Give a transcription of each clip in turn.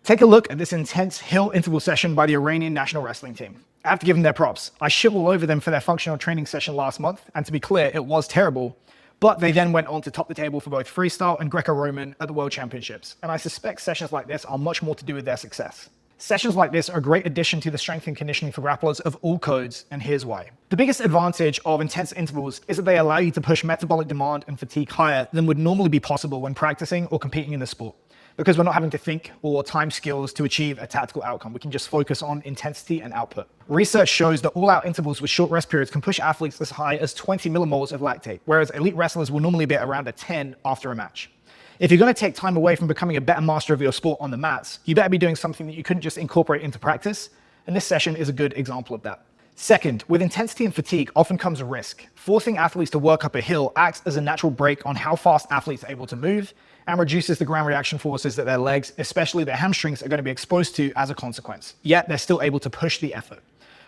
Take a look at this intense hill interval session by the Iranian national wrestling team. I have to give them their props. I shit all over them for their functional training session last month, and to be clear, it was terrible. But they then went on to top the table for both freestyle and Greco-Roman at the World Championships, and I suspect sessions like this are much more to do with their success. Sessions like this are a great addition to the strength and conditioning for grapplers of all codes, and here's why. The biggest advantage of intense intervals is that they allow you to push metabolic demand and fatigue higher than would normally be possible when practicing or competing in the sport. Because we're not having to think or time skills to achieve a tactical outcome. We can just focus on intensity and output. Research shows that all-out intervals with short rest periods can push athletes as high as 20 millimoles of lactate, whereas elite wrestlers will normally be at around a 10 after a match. If you're going to take time away from becoming a better master of your sport on the mats, you better be doing something that you couldn't just incorporate into practice, and this session is a good example of that. Second, with intensity and fatigue often comes a risk. Forcing athletes to work up a hill acts as a natural brake on how fast athletes are able to move and reduces the ground reaction forces that their legs, especially their hamstrings, are going to be exposed to as a consequence. Yet they're still able to push the effort.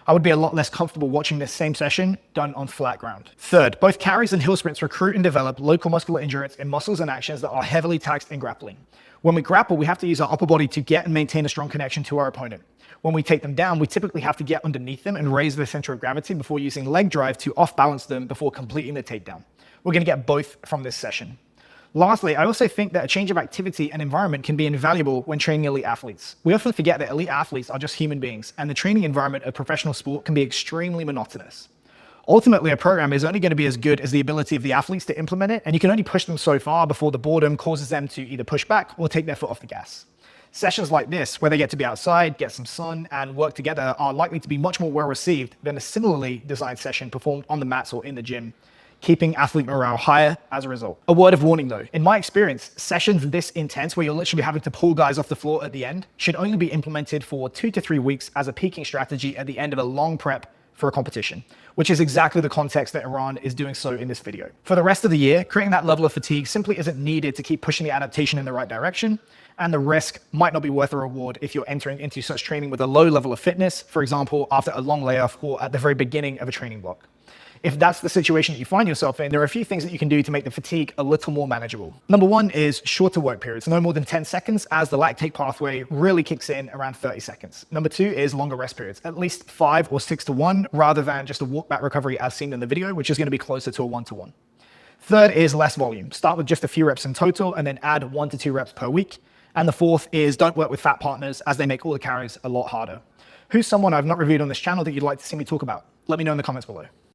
I would be a lot less comfortable watching this same session done on flat ground. Third, both carries and hill sprints recruit and develop local muscular endurance in muscles and actions that are heavily taxed in grappling. When we grapple, we have to use our upper body to get and maintain a strong connection to our opponent. When we take them down, we typically have to get underneath them and raise their center of gravity before using leg drive to off-balance them before completing the takedown. We're going to get both from this session. Lastly, I also think that a change of activity and environment can be invaluable when training elite athletes. We often forget that elite athletes are just human beings, and the training environment of professional sport can be extremely monotonous. Ultimately, a program is only going to be as good as the ability of the athletes to implement it, and you can only push them so far before the boredom causes them to either push back or take their foot off the gas. Sessions like this, where they get to be outside, get some sun, and work together, are likely to be much more well received than a similarly designed session performed on the mats or in the gym, keeping athlete morale higher as a result. A word of warning though, in my experience, sessions this intense where you're literally having to pull guys off the floor at the end should only be implemented for 2 to 3 weeks as a peaking strategy at the end of a long prep for a competition, which is exactly the context that Iran is doing so in this video. For the rest of the year, creating that level of fatigue simply isn't needed to keep pushing the adaptation in the right direction, and the risk might not be worth the reward if you're entering into such training with a low level of fitness, for example, after a long layoff or at the very beginning of a training block. If that's the situation that you find yourself in, there are a few things that you can do to make the fatigue a little more manageable. Number one is shorter work periods, no more than 10 seconds, as the lactate pathway really kicks in around 30 seconds. Number two is longer rest periods, at least 5 or 6 to 1, rather than just a walk back recovery as seen in the video, which is going to be closer to a 1 to 1. Third is less volume. Start with just a few reps in total and then add 1 to 2 reps per week. And the fourth is don't work with fat partners, as they make all the carries a lot harder. Who's someone I've not reviewed on this channel that you'd like to see me talk about? Let me know in the comments below.